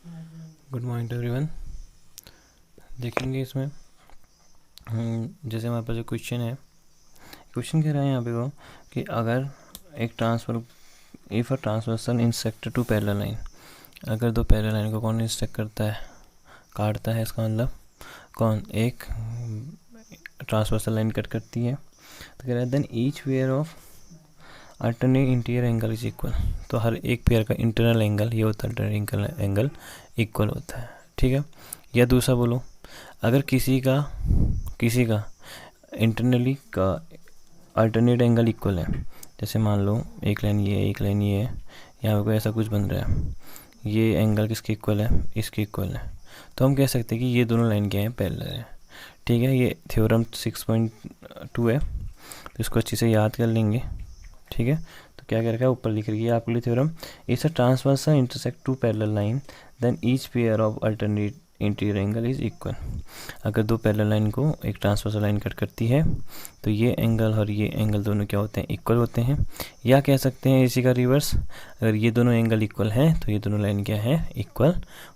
Good morning to everyone. देखेंगे इसमें जैसे हमारे पास जो क्वेश्चन है, क्वेश्चन कह रहा है यहाँ पे वो कि अगर एक transfer if a transversal intersect to parallel line, अगर दो पैरेलल लाइन को कौन इंसेक्ट करता है, काटता है, इसका मतलब कौन एक ट्रांसवर्सल लाइन कट करती है, तो कह रहा है then each pair of alternate interior angle is equal. तो हर एक पेयर का इंटरनल एंगल ये होता है, अल्टरनेट एंगल इक्वल होता है, ठीक है। या दूसरा बोलो, अगर किसी का इंटरनली का अल्टरनेट एंगल इक्वल है, जैसे मान लो एक लाइन ये है, एक लाइन ये है, यहाँ पे ऐसा कुछ बन रहा है, ये एंगल किसके इक्वल है, इसके इक्वल है, तो हम कह सकते हैं कि ये दोनों लाइन क्या है, पैरेलल है, ठीक है। ये थ्योरम 6.2 है, तो इसको अच्छे से याद कर लेंगे, ठीक है। तो क्या कर रखा है, ऊपर लिख रही है आपके लिए theorem, it's a transversal intersect to parallel line then each pair of alternate interior angle is equal. अगर दो पैरेलल लाइन को एक ट्रांसवर्सल लाइन कट करती है तो ये एंगल और ये एंगल दोनों क्या होते हैं, इक्वल होते हैं। या कह सकते हैं इसी का रिवर्स, अगर ये दोनों एंगल इक्वल हैं तो ये दोनों लाइन क्या है, इक्वल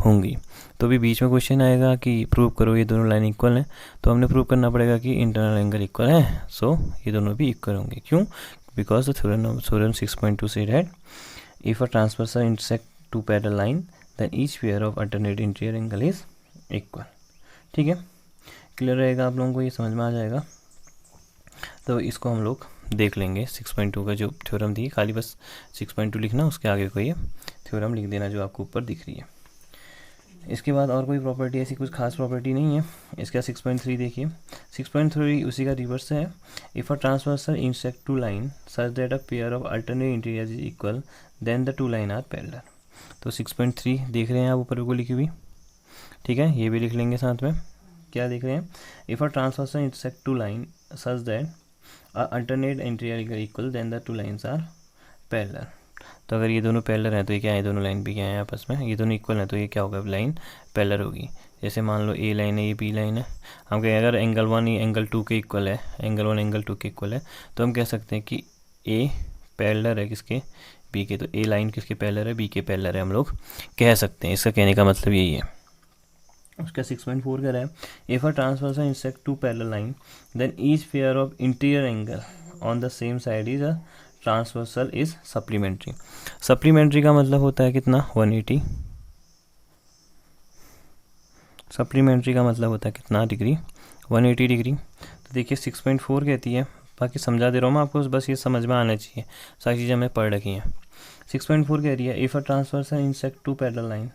होंगी। तो भी बीच में क्वेश्चन आएगा कि प्रूव करो ये दोनों लाइन इक्वल हैं, तो हमने प्रूव करना पड़ेगा कि इंटरनल एंगल इक्वल है, सो ये दोनों भी इक्वल होंगे। क्यों? Because the theorem 6.2 said that if a transversal intersect two parallel line then each pair of alternate interior angle is equal। ठीक है, क्लियर रहेगा आप लोगों को, ये समझ में आ जाएगा। तो इसको हम लोग देख लेंगे। 6.2 का जो थ्योरम थी, खाली बस 6.2 लिखना, उसके आगे को ये थ्योरम लिख देना जो आपको ऊपर दिख रही है। इसके बाद और कोई प्रॉपर्टी ऐसी कुछ खास प्रॉपर्टी नहीं है। इसका 6.3 देखिए, 6.3 उसी का रिवर्स है। If a transversal intersect to line such that a pair of alternate interior is equal then the two line are parallel. तो 6.3 देख रहे हैं आप ऊपर को लिखी हुई, ठीक है, ये भी लिख लेंगे साथ में। क्या देख रहे हैं, if a transversal intersect to line such that a alternate interior equal then the two lines are parallel. तो अगर ये दोनों पैरेलल हैं तो ये क्या है, दोनों लाइन भी क्या है आपस में, ये दोनों इक्वल हैं तो ये क्या होगा, लाइन पैरेलल होगी। जैसे मान लो ए लाइन है, ये बी लाइन है, हम कहें अगर एंगल 1 एंगल 2 के इक्वल है, एंगल 1 एंगल 2 के इक्वल है, तो हम कह सकते हैं कि ए पैरेलल है किसके, बी के। तो ए लाइन किसके पैरेलल है, बी के पैरेलल है, हम लोग कह सकते हैं। इसका कहने का मतलब यही है। उसका 6.4 कह रहा है, if a transversal intersect to parallel line then each pair of interior angle on the same side is a transversal is supplementary. Supplementary का मतलब होता है कितना, 180। सप्लीमेंट्री का मतलब होता है कितना डिग्री, 180 डिग्री। तो देखिए 6.4 कहती है, बाकी समझा दे रहा हूँ मैं आपको, बस ये समझ में आना चाहिए, सारी चीज़ें हमने पढ़ रखी हैं। 6.4 कह रही है, if a transversal intersect to parallel line,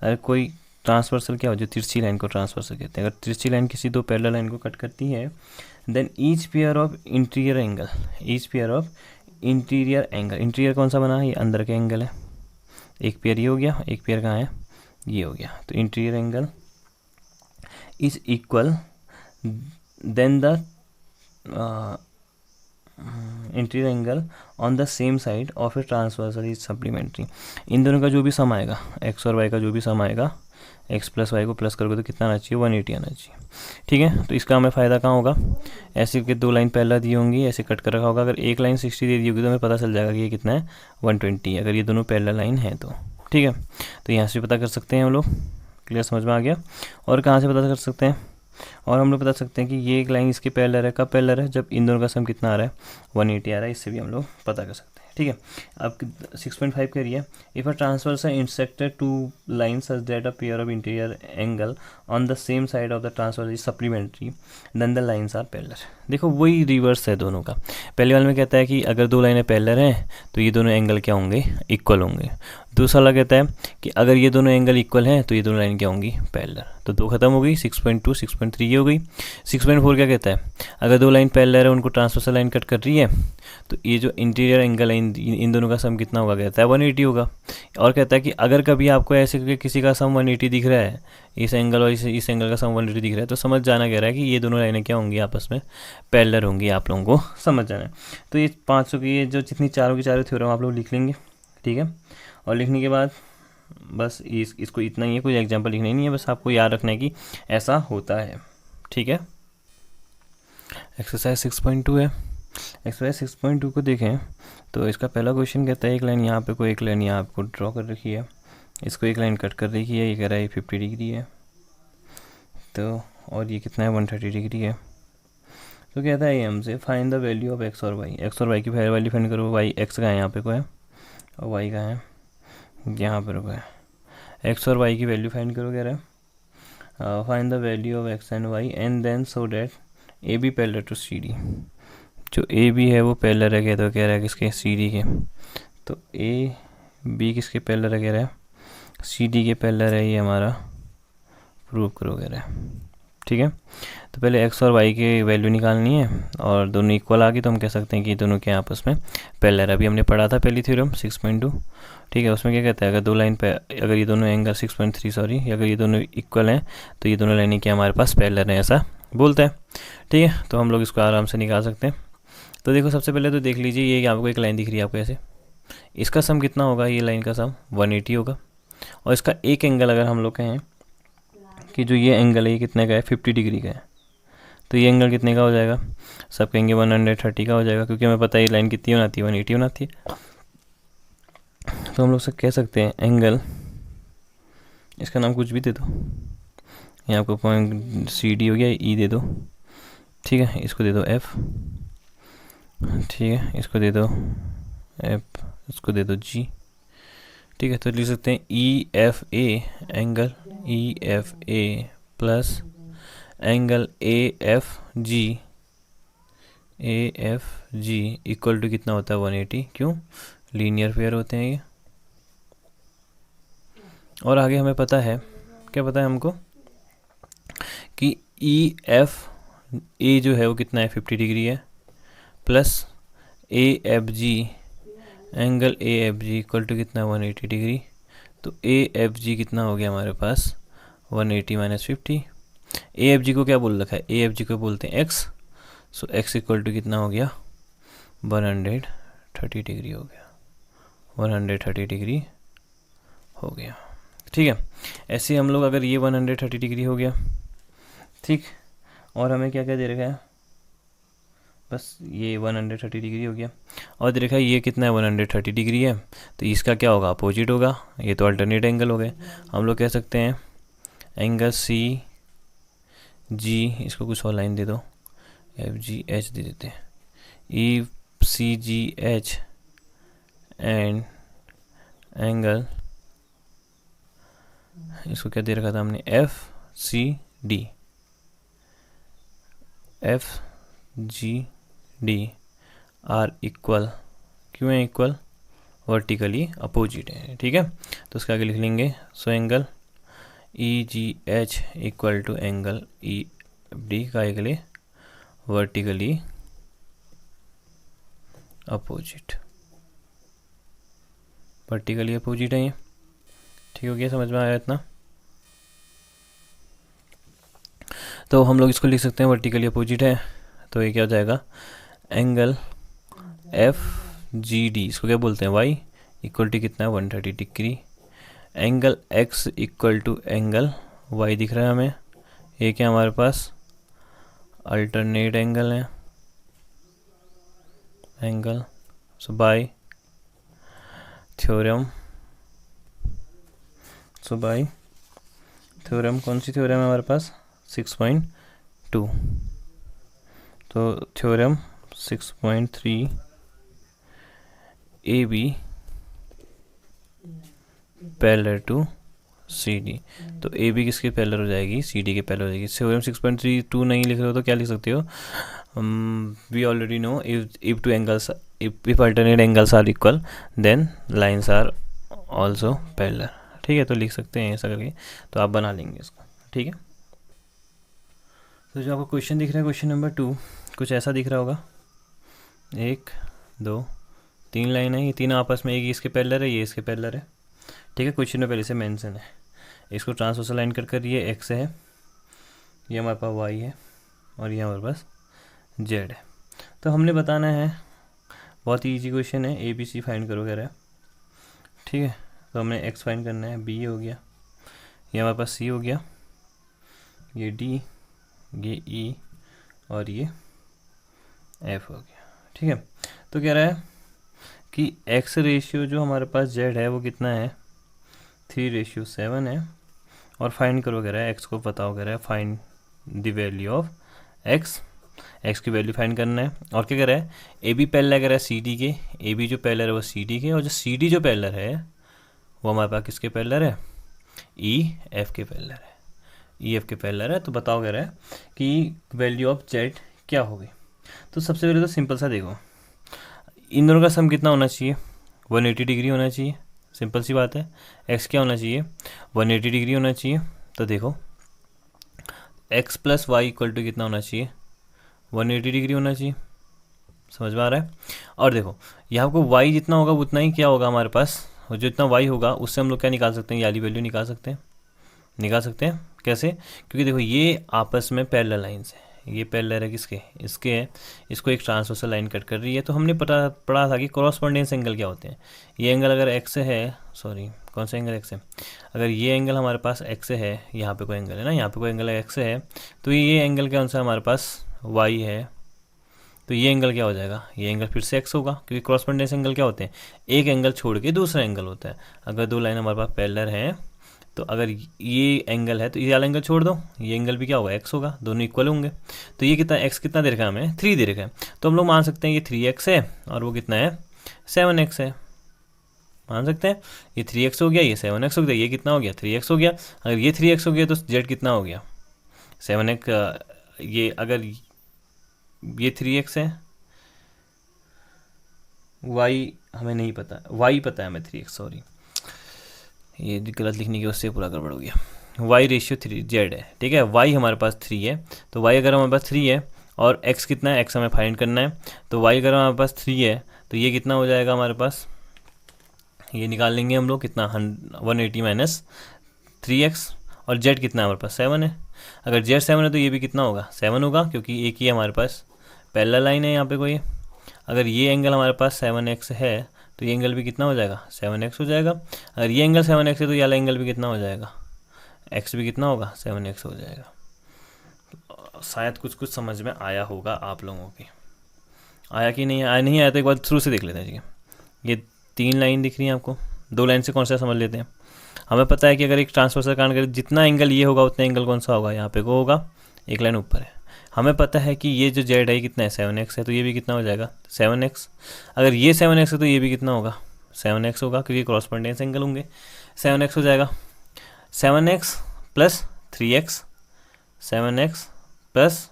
अगर कोई ट्रांसवर्सल क्या हो, जो तिरछी लाइन को ट्रांसवर्सल कहते हैं, अगर तिरछी लाइन किसी दो पैरेलल लाइन को कट करती है, then each pair of interior angle, each pair of interior angle, interior कौन सा बना, ये अंदर के एंगल है, एक पेयर ये हो गया, एक पेयर कहाँ है, ये हो गया। तो interior angle is equal then the interior angle on the same side of a transversal is supplementary. इन दोनों का जो भी सम आएगा, एक्स और वाई का जो भी सम आएगा, एक्स प्लस वाई को प्लस करोगे तो कितना आना चाहिए, 180 आना चाहिए, ठीक है। तो इसका हमें फ़ायदा कहाँ होगा, ऐसे के दो लाइन पहला दी होंगी, ऐसे कट कर रखा होगा, अगर एक लाइन 60 दे दी होगी तो हमें पता चल जाएगा कि ये कितना है, 120, अगर ये दोनों पहला लाइन है तो, ठीक है। तो यहाँ से पता कर सकते हैं हम लोग, क्लियर, समझ में आ गया। और कहाँ से पता कर सकते हैं, और हम लोग बता सकते हैं कि ये एक लाइन इसके पैरेलल है, कब पैरेलल है, जब इन दोनों का सम कितना आ रहा है, 180 आ रहा है, इससे भी हम लोग पता कर सकते हैं, ठीक है। अब 6.5 कह रही है, if a transversal intersected to line such that a pair of interior angle on the same side of the transversal is supplementary then the lines are parallel. देखो वही रिवर्स है दोनों का। पहले वाले में कहता है कि अगर दो लाइनें पैरेलल हैं तो ये दोनों एंगल क्या होंगे, इक्वल होंगे। दूसरा वाला कहता है कि अगर ये दोनों एंगल इक्वल हैं तो ये दोनों लाइन क्या होंगी, पैरेलल। तो दो खत्म हो गई, 6.2 6.3 ये हो गई। 6.4 क्या कहता है, अगर दो लाइन पैरेलल है, उनको ट्रांसवर्सल लाइन कट कर रही है, तो ये जो इंटीरियर एंगल है इन दोनों का सम कितना होगा, कहता है 180 होगा। और कहता है कि अगर कभी आपको ऐसे किसी का सम 180 दिख रहा है, इस एंगल और इस एंगल का सम 180 दिख रहा है, तो समझ जाना कह रहा है कि ये दोनों लाइनें क्या होंगी, आपस में पैरेलल होंगी, आप लोगों को समझ जाना है। तो ये 500 की ये जो जितनी चारों की चारों थ्योरम आप लोग लिख लेंगे, ठीक है। और लिखने के बाद बस इसको इतना ही है, कोई एग्जाम्पल लिखना ही नहीं है, बस आपको याद रखना है कि ऐसा होता है, ठीक है। एक्सरसाइज 6.2 है। एक्सरसाइज 6.2 को देखें तो इसका पहला क्वेश्चन कहता है एक लाइन यहाँ पे को, एक लाइन यहाँ आपको ड्रॉ कर रखी है, इसको एक लाइन कट कर रही है, ये कह रहा है 50 डिग्री है, तो और ये कितना है 130 डिग्री है। तो कहता है ये हमसे find the value of x और वाई, एक्स और वाई की वैल्यू फाइंड करो। वाई एक्स का है यहाँ पे को है और वाई का है यहाँ पर को है। एक्स और वाई की वैल्यू फाइंड करो कह रहा है, find the value of x and y and then show that A B parallel to C D. जो ए बी है वो पैरेलल है, तो कह रहा है किसके, सी डी के। तो ए बी किसके पैरेलल है कह रहा है, सी डी के पैरेलल है, ये हमारा प्रूव करो कह रहा है। ठीक है, तो पहले एक्स और वाई की वैल्यू निकालनी है और दोनों इक्वल आ गई तो हम कह सकते हैं कि दोनों के आपस में पैरेलल। अभी हमने पढ़ा था पहली थ्योरम 6.2। ठीक है, उसमें क्या कहता है, अगर दो लाइन पे अगर ये दोनों एंगल 6.3 सॉरी, अगर ये दोनों इक्वल हैं तो ये दोनों लाइनें क्या हमारे पास पैरेलल हैं, ऐसा बोलता है। ठीक है, तो हम लोग इसको आराम से निकाल सकते हैं। तो देखो सबसे पहले तो देख लीजिए, ये आपको एक लाइन दिख रही है आपको ऐसे, इसका सम कितना होगा, ये लाइन का सम 180 होगा। और इसका एक एंगल अगर हम लोग कहें कि जो ये एंगल है ये कितने का है, 50 डिग्री का है, तो ये एंगल कितने का हो जाएगा, सब कहेंगे 130 का हो जाएगा, क्योंकि हमें पता है ये लाइन कितनी बनाती है, 180 बनाती है। तो हम लोग से कह सकते हैं एंगल, इसका नाम कुछ भी दे दो, ये आपको पॉइंट सी डी हो गया, ई दे दो। ठीक है, इसको दे दो एफ। ठीक है, इसको दे दो एफ, इसको दे दो जी। ठीक है, तो लिख सकते हैं E F A angle E F A plus angle A F G equal to कितना होता है 180। क्यों, लीनियर पेयर होते हैं ये। और आगे हमें पता है, क्या पता है हमको कि ई एफ ए जो है वो कितना है 50 डिग्री है, plus A F G angle A F G equal to कितना 180 डिग्री। तो ए एफ जी कितना हो गया हमारे पास 180 माइनस 50। ए एफ जी को क्या बोल रखा है, ए एफ जी को बोलते हैं x. So x equal to कितना हो गया 130 डिग्री हो गया, 130 डिग्री हो गया। ठीक है, ऐसे हम लोग अगर ये 130 डिग्री हो गया, ठीक, और हमें क्या क्या दे रखा है, बस ये 130 डिग्री हो गया, और दे रखा है ये कितना है 130 डिग्री है, तो इसका क्या होगा, अपोजिट होगा। ये तो अल्टरनेट एंगल हो गए। हम लोग कह सकते हैं एंगल सी जी, इसको कुछ और लाइन दे दो, एफ जी एच दे देते हैं, E C G H and angle, इसको क्या दे रखा था हमने, F C D, F G D are equal, क्यों है इक्वल, वर्टिकली अपोजिट है। ठीक है, तो उसका आगे लिख लेंगे, so angle E G H equal to angle E D का अगले वर्टिकली अपोजिट, वर्टिकली अपोजिट है ये। ठीक हो गया, समझ में आया इतना। तो हम लोग इसको लिख सकते हैं वर्टिकली अपोजिट है, तो ये क्या हो जाएगा, एंगल एफ जी डी, इसको क्या बोलते हैं वाई, इक्वल टू कितना है 130 degree. Angle x equal to angle y दिख रहा है हमें, ये क्या हमारे पास अल्टरनेट एंगल है, angle. So by theorem, so by theorem, कौन सी थ्योरम है हमारे पास 6.2, तो theorem 6.3 A B parallel to C D, तो ए बी किसके पैरेलल हो जाएगी, सी डी के पैरेलल हो जाएगी। थ्योरम 6.32 नहीं लिख रहे हो तो क्या लिख सकते हो, we already know if two angles, if alternate angles are equal then lines are also parallel. ठीक है, तो लिख सकते हैं ऐसा करके, तो आप बना लेंगे इसको। ठीक है, तो जो आपको क्वेश्चन दिख रहा है क्वेश्चन नंबर 2, कुछ ऐसा दिख रहा होगा, 1 2 3 लाइन है, ये तीनों आपस में, एक इसके पैरेलल है, ये इसके पैरेलल है। ठीक है, क्वेश्चन में पहले से मेंशन है, इसको ट्रांसवर्सल लाइन कर ये एक्स है, ये हमारे पास वाई है, और ये हमारे पास जेड है। तो हमने बताना है, बहुत ही ईजी क्वेश्चन है, ए बी सी फाइंड करो कह रहा है। ठीक है, तो हमने एक्स फाइंड करना है, बी हो गया, ये हमारे पास सी हो गया, ये डी, ये ई, और ये एफ हो गया। ठीक है, तो कह रहा है कि एक्स रेशियो जो हमारे पास जेड है वो कितना है 3:7 है, और फाइंड करो कह रहा है, एक्स को बताओ कह रहा है, find the value of x, x की वैल्यू फाइंड करना है। और क्या कह रहा है, ए बी पैरेलल कह रहा है सी डी के, ए बी जो पैरेलल है वो सी डी के, और जो सी डी जो पैरेलल है वो हमारे पास किसके पैरेलल है, ई एफ के पैरेलल है, ई एफ के पैरेलल है। तो बताओ कह रहा है कि वैल्यू ऑफ जेड क्या होगी। तो सबसे पहले तो सिंपल सा देखो, इन दोनों का सम कितना होना चाहिए, 180 डिग्री होना चाहिए, सिंपल सी बात है। एक्स क्या होना चाहिए, 180 डिग्री होना चाहिए। तो देखो x plus y equal to कितना होना चाहिए, 180 डिग्री होना चाहिए, समझ में आ रहा है। और देखो यहाँ को y जितना होगा उतना ही क्या होगा हमारे पास, और जो इतना y होगा उससे हम लोग क्या निकाल सकते हैं, ये वाली वैल्यू निकाल सकते हैं। कैसे, क्योंकि देखो ये आपस में पैरेलल लाइन्स है, ये पैरेलल है किसके, इसके है, इसको एक ट्रांसवर्सल लाइन कट कर रही है। तो हमने पढ़ा था कि कॉरस्पॉन्डेंस एंगल क्या होते हैं। ये एंगल अगर एक्स है, सॉरी कौन सा एंगल एक्स है, अगर ये एंगल हमारे पास एक्स है, यहाँ पे कोई एंगल है ना, यहाँ पे कोई एंगल एक्स है, तो ये एंगल के अनुसार हमारे पास वाई है, तो ये एंगल क्या हो जाएगा, ये एंगल फिर से एक्स होगा, क्योंकि कॉरस्पॉन्डेंस एंगल क्या होते हैं, एक एंगल छोड़ के दूसरा एंगल होता है। अगर दो लाइन हमारे पास पैरेलल हैं, तो अगर ये एंगल है तो ये वाला एंगल छोड़ दो, ये एंगल भी क्या होगा, एक्स होगा, दोनों इक्वल होंगे। तो ये कितना एक्स कितना दे रखा है हमें, 3 दे रखा है, तो हम लोग मान सकते हैं ये 3x है, और वो कितना है 7x है, मान सकते हैं ये 3x हो गया, ये 7x हो गया, ये कितना हो गया 3x हो गया। अगर ये 3x हो गया तो z कितना हो गया 7x, ये अगर ये 3x है, y हमें नहीं पता, y पता है हमें 3x, सॉरी ये गलत लिखने की उससे पूरा गड़बड़ हो गया, y/3 z है, ठीक है, y हमारे पास 3 है, तो y अगर हमारे पास 3 है और x कितना है, x हमें फाइंड करना है, तो y अगर हमारे पास 3 है तो ये कितना हो जाएगा हमारे पास, ये निकाल लेंगे हम लोग कितना 180 माइनस 3x, और z कितना हमारे पास 7 है। अगर z 7 है तो ये भी कितना होगा 7 होगा, क्योंकि एक ही हमारे पास पैरेलल लाइन है यहाँ पे कोई। अगर ये एंगल हमारे पास 7x है तो ये एंगल भी कितना हो जाएगा 7x हो जाएगा। अगर ये एंगल 7x है तो ये वाला एंगल भी कितना हो जाएगा, x भी कितना होगा 7x हो जाएगा। तो शायद कुछ समझ में आया होगा आप लोगों की, आया कि नहीं आया, नहीं आया तो एक बार थ्रू से देख लेते हैं। ठीक है, ये 3 लाइन दिख रही है आपको, 2 लाइन से कौन सा समझ लेते हैं। हमें पता है कि अगर एक ट्रांसवर्सल कांड करें, जितना एंगल ये होगा उतना एंगल कौन सा होगा, यहाँ पे को होगा, एक लाइन ऊपर है। हमें पता है कि ये जो जेड है कितना है 7x है, तो ये भी कितना हो जाएगा 7x। अगर ये 7x है तो ये भी कितना होगा 7x होगा, क्योंकि क्रॉसपॉन्डेंस एंगल होंगे, 7x हो जाएगा। 7x plus 3x, 7x plus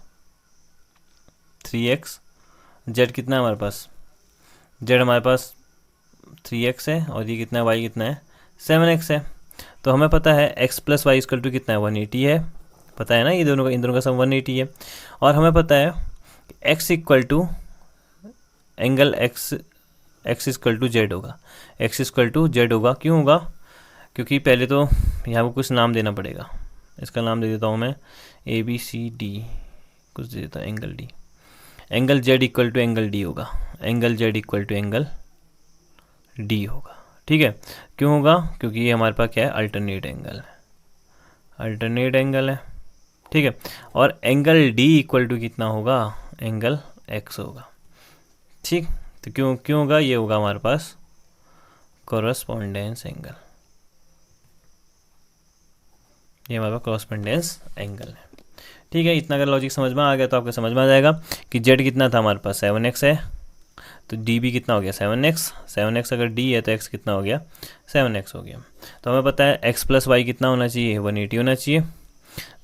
3x, Z कितना है हमारे पास, जेड हमारे पास 3x है, और ये कितना है y कितना है 7x है। तो हमें पता है x plus y equal to कितना है 180 है, पता है ना, ये दोनों का इन दोनों का सम 180 है। और हमें पता है x equal to angle x equal to z होगा, x इक्वल टू जेड होगा। क्यों होगा, क्योंकि पहले तो यहाँ को कुछ नाम देना पड़ेगा, इसका नाम दे देता हूँ मैं ABCD, कुछ दे देता हूँ angle D, angle z equal to angle D होगा, angle z equal to angle D होगा। ठीक है, क्यों होगा, क्योंकि ये हमारे पास क्या है अल्टरनेट एंगल है, अल्टरनेट एंगल है। ठीक है, और एंगल D इक्वल टू कितना होगा, एंगल x होगा। ठीक, तो क्यों होगा, ये होगा हमारे पास कॉरस्पॉन्डेंस एंगल, ये हमारे पास कॉरस्पॉन्डेंस एंगल है। ठीक है, इतना अगर लॉजिक समझ में आ गया तो आपको समझ में आ जाएगा कि z कितना था हमारे पास 7x है, तो d भी कितना हो गया 7x अगर d है तो x कितना हो गया 7x हो गया। तो हमें पता है x प्लस वाई कितना होना चाहिए 180 होना चाहिए,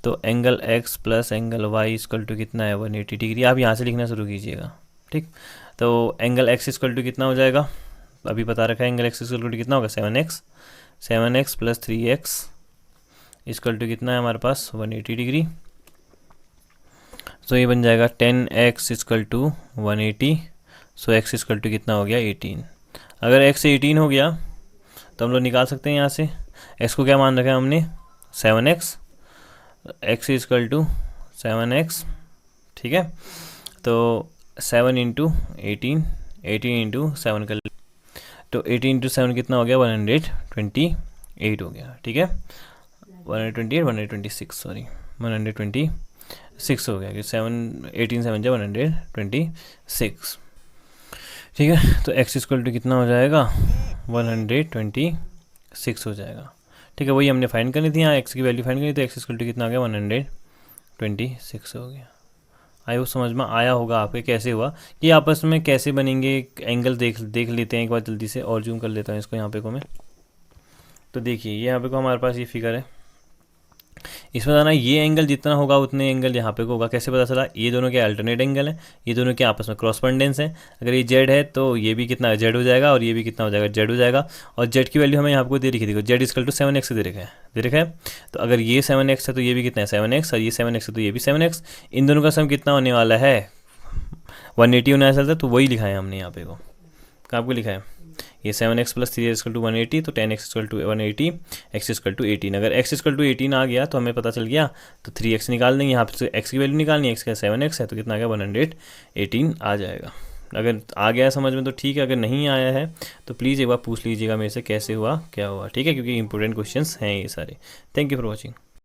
तो angle x plus angle y equal to कितना है 180 डिग्री। आप यहाँ से लिखना शुरू कीजिएगा। ठीक, तो एंगल x इक्वल टू कितना हो जाएगा, अभी बता रखा है एंगल x इक्वल टू कितना होगा 7x plus 3x equal to कितना है हमारे पास 180 डिग्री। तो ये बन जाएगा 10x equal to 180, so x equal to कितना हो गया 18। अगर x 18 हो गया तो हम लोग निकाल सकते हैं यहाँ से, x को क्या मान रखा है हमने 7x, x equal to 7x। ठीक है, तो 7 इंटू 18, 18 इंटू 7 कर, तो 18 इंटू 7 कितना हो गया 128 हो गया। ठीक है, 126 सॉरी 126 हो गया कि 18 7 जा 126। ठीक है, तो x इक्वल टू कितना हो जाएगा 126 हो जाएगा। ठीक है, वही हमने फाइंड करनी थी, यहाँ एक्स की वैल्यू फाइंड करनी, तो एक्स इक्वल टू कितना आ गया 126 हो गया। आई वो समझ में आया होगा आपके कैसे हुआ, ये आपस में कैसे बनेंगे एंगल देख लेते हैं एक बार जल्दी से, और जूम कर लेता हूँ इसको यहाँ पे को मैं। तो देखिए ये यहाँ पे को हमारे पास ये फिगर है, इसमें जाना ये एंगल जितना होगा उतने एंगल यहाँ पे को होगा। कैसे पता चला, ये दोनों के अल्टरनेट एंगल हैं, ये दोनों के आपस में क्रॉसपेंडेंस है। अगर ये जेड है तो ये भी कितना जेड हो जाएगा, और ये भी कितना हो जाएगा जेड हो जाएगा। और जेड की वैल्यू हमें यहाँ पे दे रखी, देखो जेड इक्वल टू 7x दे रखा है। तो अगर ये 7x है तो ये भी कितना है 7x, और ये 7x है तो ये भी 7x। इन दोनों का सम कितना होने वाला है 180 होने वाला है। तो वही लिखा है हमने यहाँ पे को, आपको लिखा है ये 7x plus 3x equal to 180, तो 10x equal to 180, x equal to 18। अगर x इक्वल टू 18 आ गया तो हमें पता चल गया, तो 3x निकाल देंगे, यहाँ पे x की वैल्यू निकालनी है, x का 7x है तो कितना आ गया 118 आ जाएगा। अगर आ गया समझ में तो ठीक है, अगर नहीं आया है तो प्लीज़ एक बार पूछ लीजिएगा मेरे से कैसे हुआ क्या हुआ, ठीक है, क्योंकि इंपॉर्टेंट क्वेश्चंस हैं ये सारे। Thank you for watching.